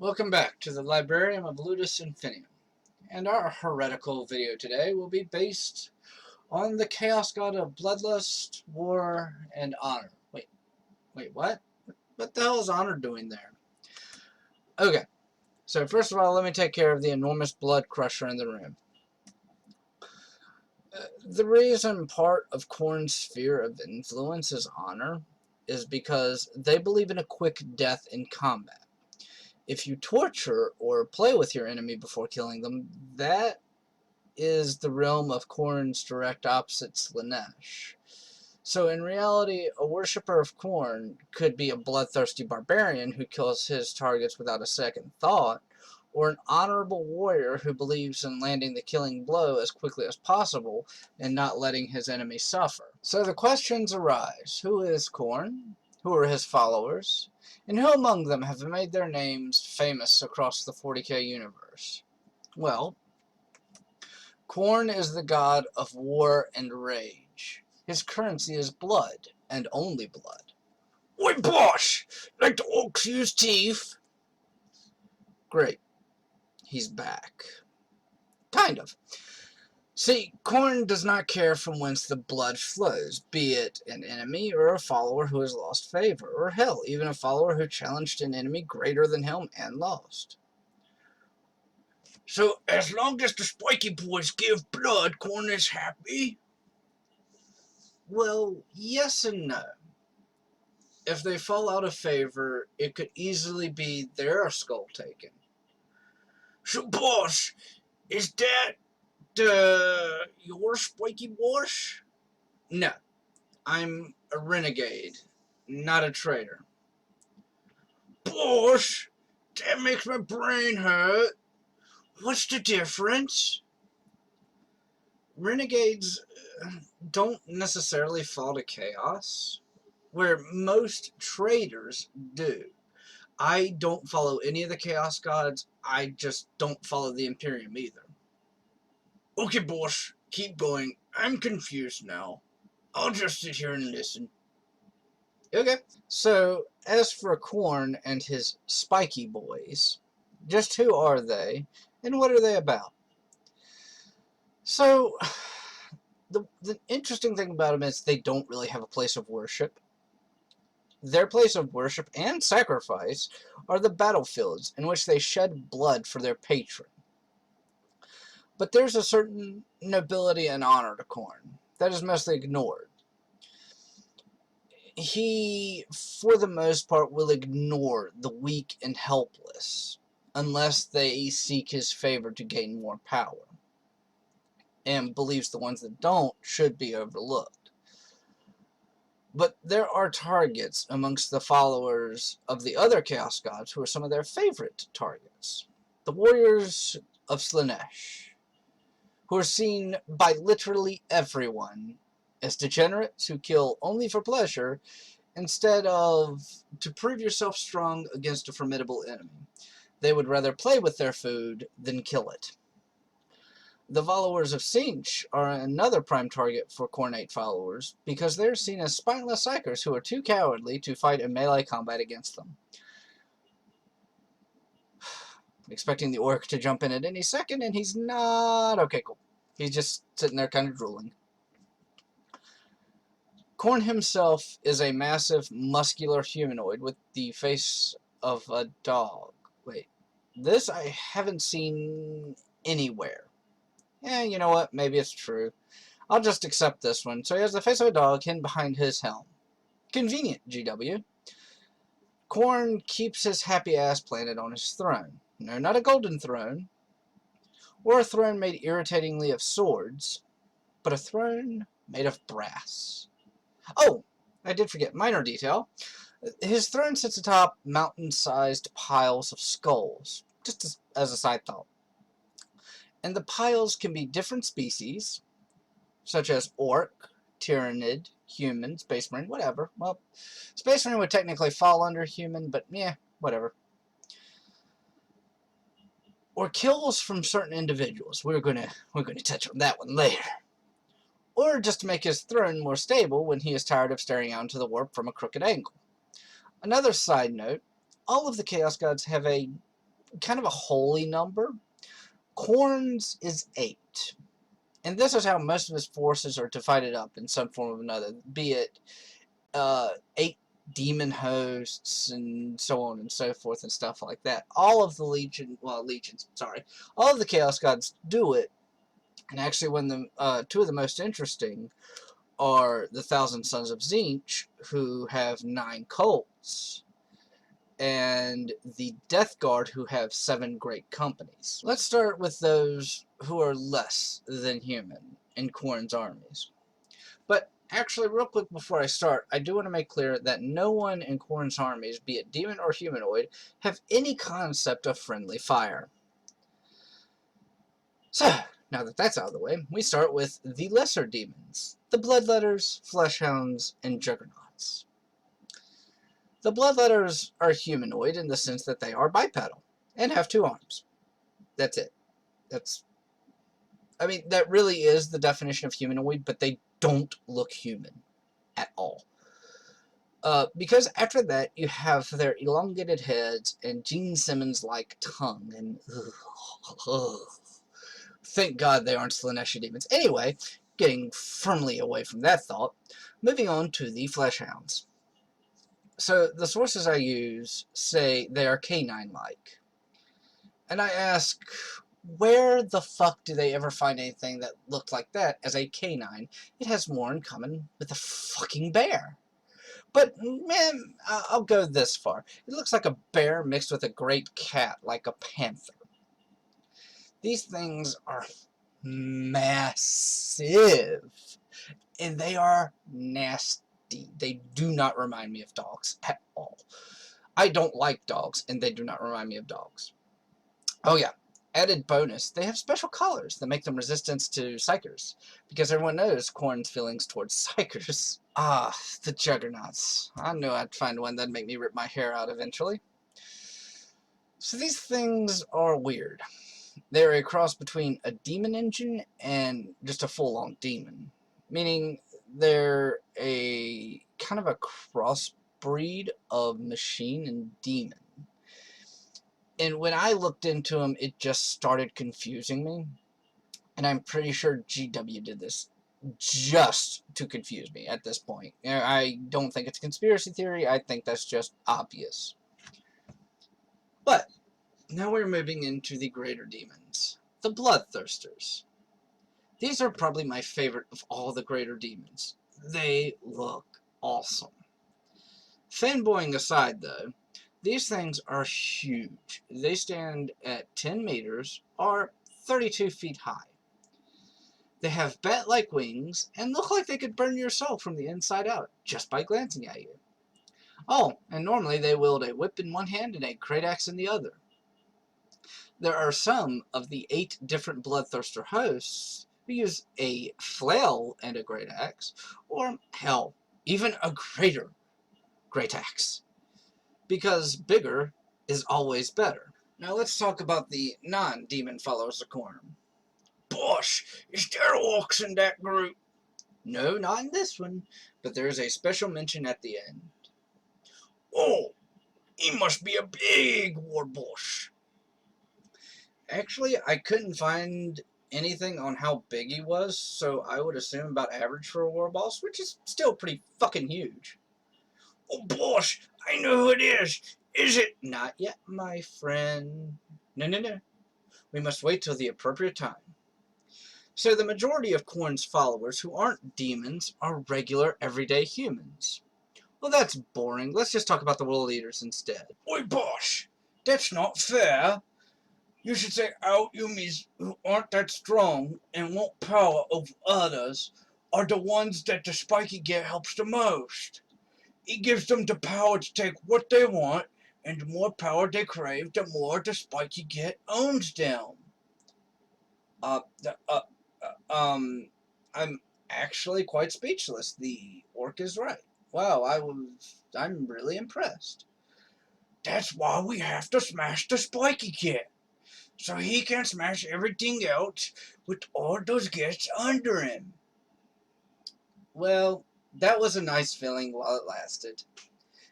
Welcome back to the Librarium of Ludus Infinium, and our heretical video today will be based on the Chaos God of Bloodlust, War, and Honor. Wait, what? What the hell is Honor doing there? Okay, so first of all, let me take care of the enormous blood crusher in the room. The reason part of Khorne's sphere of influence is Honor is because they believe in a quick death in combat. If you torture or play with your enemy before killing them, that is the realm of Khorne's direct opposite, Slaanesh. So in reality, a worshipper of Khorne could be a bloodthirsty barbarian who kills his targets without a second thought, or an honorable warrior who believes in landing the killing blow as quickly as possible and not letting his enemy suffer. So the questions arise: who is Khorne? Who are his followers? And who among them have made their names famous across the 40k universe? Well, Khorne is the god of war and rage. His currency is blood, and only blood. Oi, boss! Like the orcs use teeth? Great. He's back. Kind of. See, Khorne does not care from whence the blood flows, be it an enemy or a follower who has lost favor, or hell, even a follower who challenged an enemy greater than him and lost. So, as long as the spiky boys give blood, Khorne is happy? Well, yes and no. If they fall out of favor, it could easily be their skull taken. So, boss, is that your spiky boss? No, I'm a renegade, not a traitor. Boss, that makes my brain hurt. What's the difference? Renegades don't necessarily fall to chaos, where most traitors do. I don't follow any of the Chaos Gods. I just don't follow the Imperium either. Okay, boss, keep going. I'm confused now. I'll just sit here and listen. Okay, so as for Khorne and his spiky boys, just who are they, and what are they about? So, the interesting thing about them is they don't really have a place of worship. Their place of worship and sacrifice are the battlefields in which they shed blood for their patron. But there's a certain nobility and honor to Khorne that is mostly ignored. He, for the most part, will ignore the weak and helpless unless they seek his favor to gain more power, and believes the ones that don't should be overlooked. But there are targets amongst the followers of the other Chaos Gods who are some of their favorite targets. The warriors of Slaanesh, who are seen by literally everyone as degenerates who kill only for pleasure instead of to prove yourself strong against a formidable enemy. They would rather play with their food than kill it. The followers of Sinch are another prime target for Khornate followers because they're seen as spineless psychers who are too cowardly to fight in melee combat against them. I'm expecting the orc to jump in at any second, and he's not. Okay, cool. He's just sitting there kind of drooling. Khorne himself is a massive, muscular humanoid with the face of a dog. Wait, this I haven't seen anywhere. You know what? Maybe it's true. I'll just accept this one. So he has the face of a dog hidden behind his helm. Convenient, GW. Khorne keeps his happy ass planted on his throne. No, not a golden throne, or a throne made irritatingly of swords, but a throne made of brass. Oh, I did forget, minor detail. His throne sits atop mountain-sized piles of skulls, just as a side thought. And the piles can be different species, such as orc, tyrannid, human, space marine, whatever. Well, space marine would technically fall under human, but yeah, whatever. Or kills from certain individuals. We're gonna touch on that one later. Or just to make his throne more stable when he is tired of staring out into the warp from a crooked angle. Another side note, all of the Chaos Gods have a kind of a holy number. Khorne's is 8. And this is how most of his forces are divided up in some form or another, be it 8 demon hosts and so on and so forth and stuff like that. All of the all of the Chaos Gods do it. And actually, two of the most interesting are the Thousand Sons of Tzeentch, who have 9 cults, and the Death Guard, who have 7 great companies. Let's start with those who are less than human in Khorne's armies. But actually, real quick before I start, I do want to make clear that no one in Khorne's armies, be it demon or humanoid, have any concept of friendly fire. So, now that that's out of the way, we start with the lesser demons, the Bloodletters, Fleshhounds, and Juggernauts. The Bloodletters are humanoid in the sense that they are bipedal and have 2 arms. That's it. That really is the definition of humanoid, but they don't look human at all. Because after that, you have their elongated heads and Gene Simmons-like tongue, and thank God they aren't Slaneshi demons. Anyway, getting firmly away from that thought, moving on to the Fleshhounds. So, the sources I use say they are canine-like. And I ask, where the fuck do they ever find anything that looked like that as a canine? It has more in common with a fucking bear. But, man, I'll go this far. It looks like a bear mixed with a great cat, like a panther. These things are massive, and they are nasty. They do not remind me of dogs at all. I don't like dogs, and they do not remind me of dogs. Oh yeah, added bonus, they have special collars that make them resistant to psychers, because everyone knows Khorne's feelings towards psychers. Ah, the Juggernauts. I knew I'd find one that'd make me rip my hair out eventually. So these things are weird. They're a cross between a demon engine and just a full-on demon. Meaning they're a kind of a crossbreed of machine and demon. And when I looked into them, it just started confusing me. And I'm pretty sure GW did this just to confuse me at this point. I don't think it's a conspiracy theory. I think that's just obvious. But now we're moving into the greater demons, the Bloodthirsters. These are probably my favorite of all the greater demons. They look awesome. Fanboying aside, though, these things are huge. They stand at 10 meters, or 32 feet high. They have bat-like wings, and look like they could burn your soul from the inside out, just by glancing at you. Oh, and normally they wield a whip in one hand and a great axe in the other. There are some of the 8 different Bloodthirster hosts who use a flail and a great axe, or, hell, even a greater great axe. Because bigger is always better. Now let's talk about the non-demon followers of Khorne. Bosh, is there orcs in that group? No, not in this one, but there is a special mention at the end. Oh, he must be a big warbosh. Actually, I couldn't find anything on how big he was, so I would assume about average for a warboss, which is still pretty fucking huge. Oh, boss, I know who it is. Is it? Not yet, my friend. No. We must wait till the appropriate time. So the majority of Khorne's followers who aren't demons are regular, everyday humans. Well, that's boring. Let's just talk about the world leaders instead. Oi, boss, that's not fair. You should say out humans who aren't that strong and want power over others are the ones that the spiky get helps the most. It gives them the power to take what they want, and the more power they crave, the more the spiky get owns them. I'm actually quite speechless. The orc is right. Wow, I'm really impressed. That's why we have to smash the spiky kit, so he can smash everything else with all those gets under him. Well, that was a nice feeling while it lasted.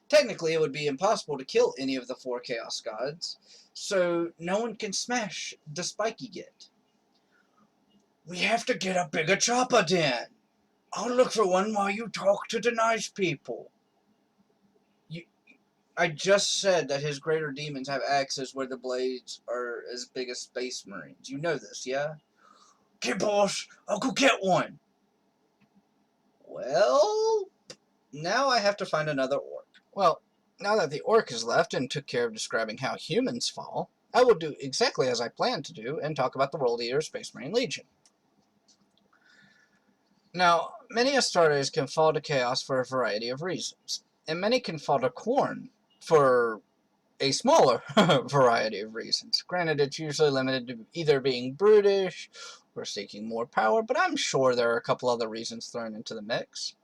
Technically, it would be impossible to kill any of the 4 Chaos Gods, so no one can smash the spike you get. We have to get a bigger chopper then. I'll look for one while you talk to the nice people. I just said that his greater demons have axes where the blades are as big as space marines. You know this, yeah? Okay, boss, I'll go get one. Well, now I have to find another orc. Well, now that the orc is left and took care of describing how humans fall, I will do exactly as I planned to do and talk about the World Eater Space Marine Legion. Now, many Astartes can fall to chaos for a variety of reasons, and many can fall to Khorne for a smaller variety of reasons. Granted, it's usually limited to either being brutish or seeking more power, but I'm sure there are a couple other reasons thrown into the mix.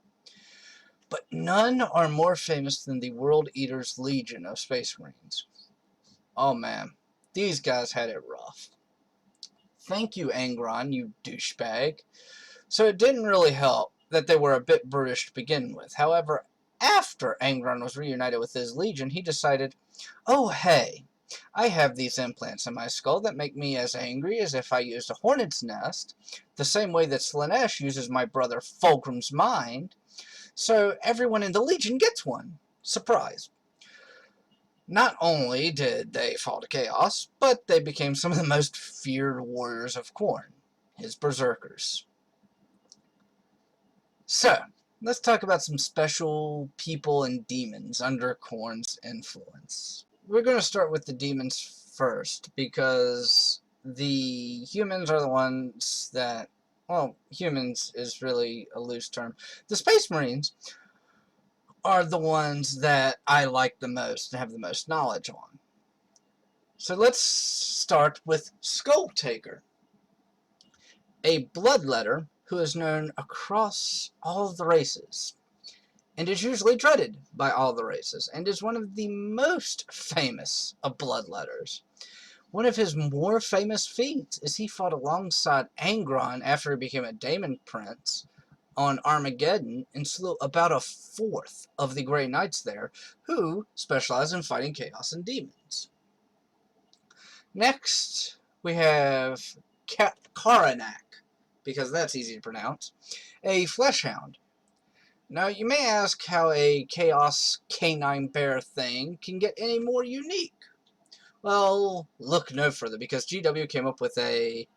But none are more famous than the World Eater's Legion of Space Marines. Oh man, these guys had it rough. Thank you, Angron, you douchebag. So it didn't really help that they were a bit brutish to begin with. However, after Angron was reunited with his legion, he decided, oh hey, I have these implants in my skull that make me as angry as if I used a hornet's nest, the same way that Slaanesh uses my brother Fulgrim's mind, so everyone in the legion gets one. Surprise. Not only did they fall to chaos, but they became some of the most feared warriors of Khorne, his berserkers. So, let's talk about some special people and demons under Khorne's influence. We're going to start with the demons first, because the humans are the ones that, well, humans is really a loose term. The Space Marines are the ones that I like the most and have the most knowledge on. So let's start with Skull Taker, a bloodletter who is known across all of the races, and is usually dreaded by all the races, and is one of the most famous of bloodletters. One of his more famous feats is he fought alongside Angron after he became a daemon prince on Armageddon and slew about a fourth of the Grey Knights there, who specialize in fighting chaos and demons. Next, we have Karanak, because that's easy to pronounce, a fleshhound. Now, you may ask how a chaos canine bear thing can get any more unique. Well, look no further, because GW came up with a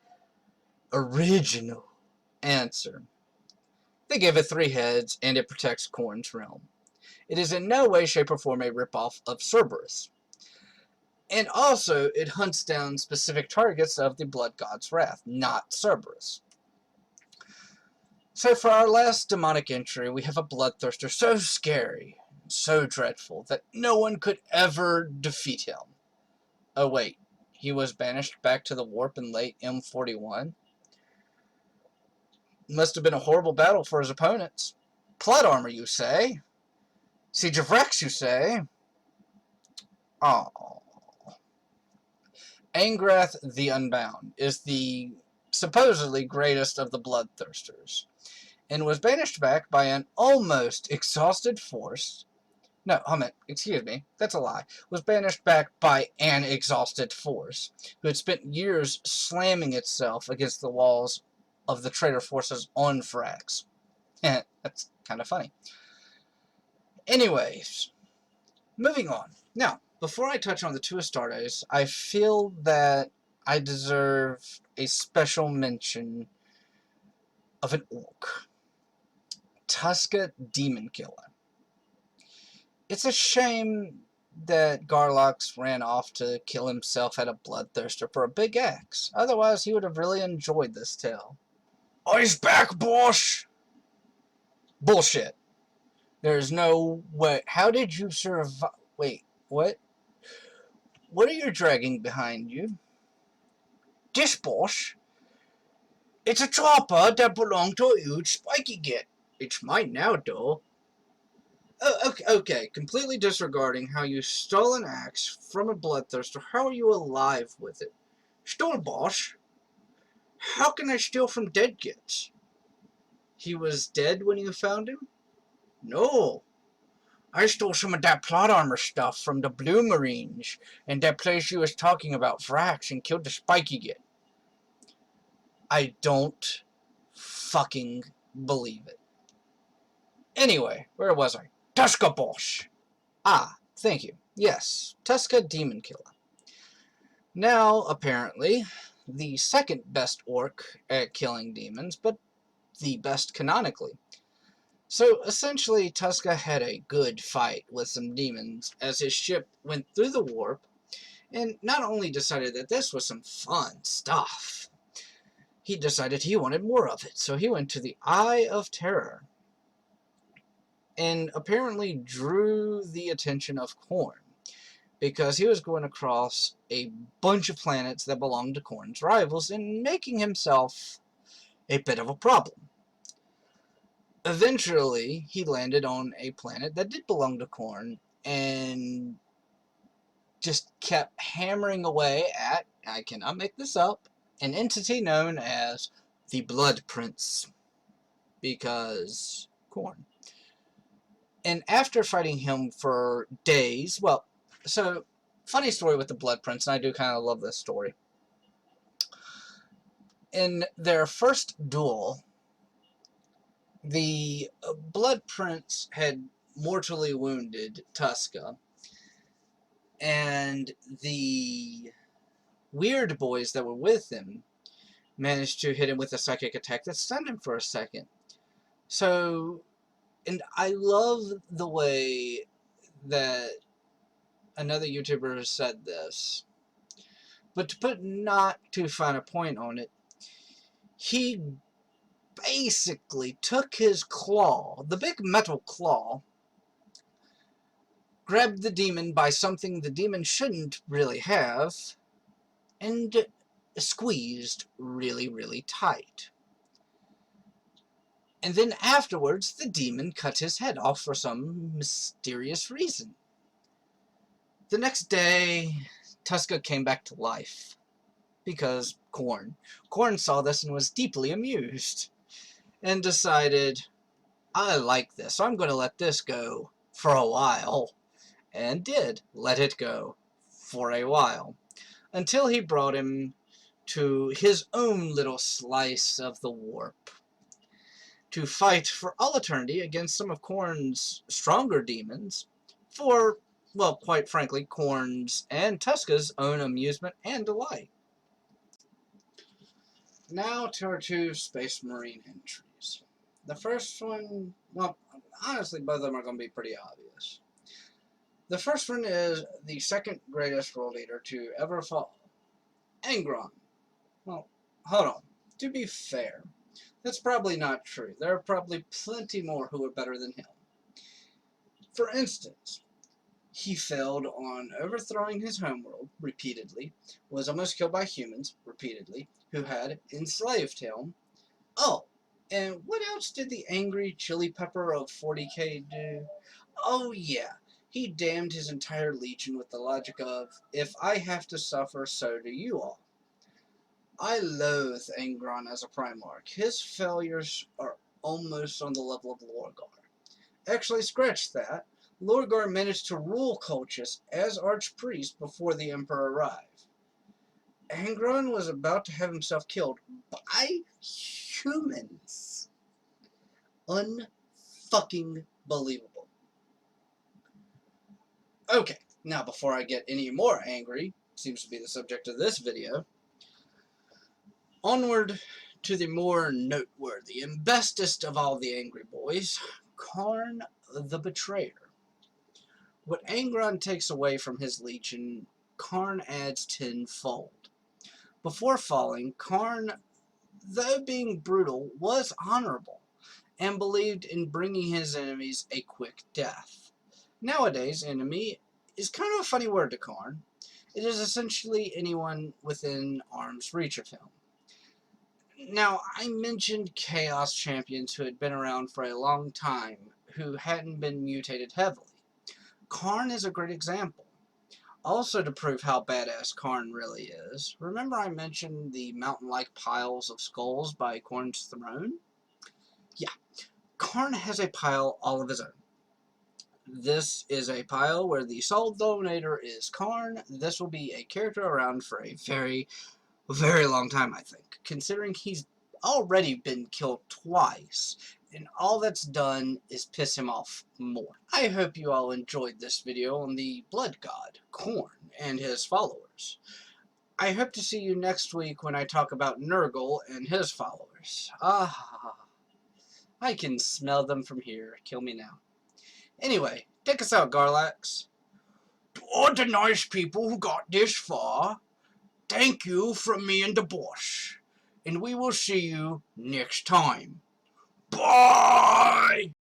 original answer. They gave it 3 heads, and it protects Khorne's realm. It is in no way, shape, or form a ripoff of Cerberus. And also, it hunts down specific targets of the Blood God's Wrath, not Cerberus. So for our last demonic entry, we have a bloodthirster so scary, so dreadful, that no one could ever defeat him. Oh wait, he was banished back to the warp in late M41? Must have been a horrible battle for his opponents. Plot armor, you say? Siege of Rex, you say? Oh. Angrath the Unbound is the supposedly greatest of the bloodthirsters, and was banished back by an almost exhausted force. No, excuse me, that's a lie. Was banished back by an exhausted force, who had spent years slamming itself against the walls of the traitor forces on Frax. That's kind of funny. Anyways, moving on. Now, before I touch on the 2 Astartes, I feel that I deserve a special mention of an orc. Tusker Demon Killer. It's a shame that Garlox ran off to kill himself at a bloodthirster for a big axe. Otherwise, he would have really enjoyed this tale. Oh, he's back, boss! Bullshit. There's no way. How did you survive? Wait, what? What are you dragging behind you? This, boss? It's a chopper that belonged to a huge spiky git. It's mine now, though. Oh, okay. Completely disregarding how you stole an axe from a bloodthirster, how are you alive with it? Stole, boss? How can I steal from dead gits? He was dead when you found him? No. I stole some of that plot armor stuff from the Blue Marines and that place you was talking about for Axe and killed the spiky git. I don't fucking believe it. Anyway, where was I? Tusker boss! Ah, thank you. Yes, Tusker Demon Killer. Now, apparently, the second best orc at killing demons, but the best canonically. So, essentially, Tusker had a good fight with some demons as his ship went through the warp, and not only decided that this was some fun stuff, he decided he wanted more of it, so he went to the Eye of Terror, and apparently drew the attention of Khorne, because he was going across a bunch of planets that belonged to Khorne's rivals and making himself a bit of a problem. Eventually, he landed on a planet that did belong to Khorne and just kept hammering away at, I cannot make this up, an entity known as the Blood Prince, because Khorne. And after fighting him for days, well, so, funny story with the Blood Prince, and I do kind of love this story. In their first duel, the Blood Prince had mortally wounded Tusker, and the weird boys that were with him managed to hit him with a psychic attack that stunned him for a second. So, and I love the way that another YouTuber said this, but to put not too fine a point on it, he basically took his claw, the big metal claw, grabbed the demon by something the demon shouldn't really have, and squeezed really, really tight. And then afterwards, the demon cut his head off for some mysterious reason. The next day, Tusker came back to life, because Khorne saw this and was deeply amused, and decided, I like this, so I'm going to let this go for a while, and did let it go for a while, until he brought him to his own little slice of the warp, to fight for all eternity against some of Khorne's stronger demons, for, well, quite frankly, Khorne's and Tusker's own amusement and delight. Now to our two Space Marine entries. The first one, well, honestly, both of them are going to be pretty obvious. The first one is the second greatest world eater to ever fall, Angron. Well, hold on. To be fair, that's probably not true. There are probably plenty more who are better than him. For instance, he failed on overthrowing his homeworld repeatedly, was almost killed by humans repeatedly, who had enslaved him. Oh, and what else did the angry chili pepper of 40k do? Oh yeah, he damned his entire legion with the logic of, if I have to suffer, so do you all. I loathe Angron as a Primarch. His failures are almost on the level of Lorgar. Actually, scratch that. Lorgar managed to rule Colchis as Archpriest before the Emperor arrived. Angron was about to have himself killed by humans. Unfucking believable. Okay, now before I get any more angry, seems to be the subject of this video, onward to the more noteworthy and bestest of all the angry boys, Khorne the Betrayer. What Angron takes away from his legion, Khorne adds tenfold. Before falling, Khorne, though being brutal, was honorable, and believed in bringing his enemies a quick death. Nowadays, enemy is kind of a funny word to Khorne. It is essentially anyone within arm's reach of him. Now, I mentioned Chaos Champions who had been around for a long time, who hadn't been mutated heavily. Khorne is a great example. Also, to prove how badass Khorne really is, remember I mentioned the mountain-like piles of skulls by Khorne's throne? Yeah, Khorne has a pile all of his own. This is a pile where the sole donator is Khorne. This will be a character around for a very, very long time, I think, considering he's already been killed twice, and all that's done is piss him off more. I hope you all enjoyed this video on the Blood God, Khorne, and his followers. I hope to see you next week when I talk about Nurgle and his followers. I can smell them from here. Kill me now. Anyway, take us out, Garlax. To all the nice people who got this far, thank you from me and the boss. And we will see you next time. Bye!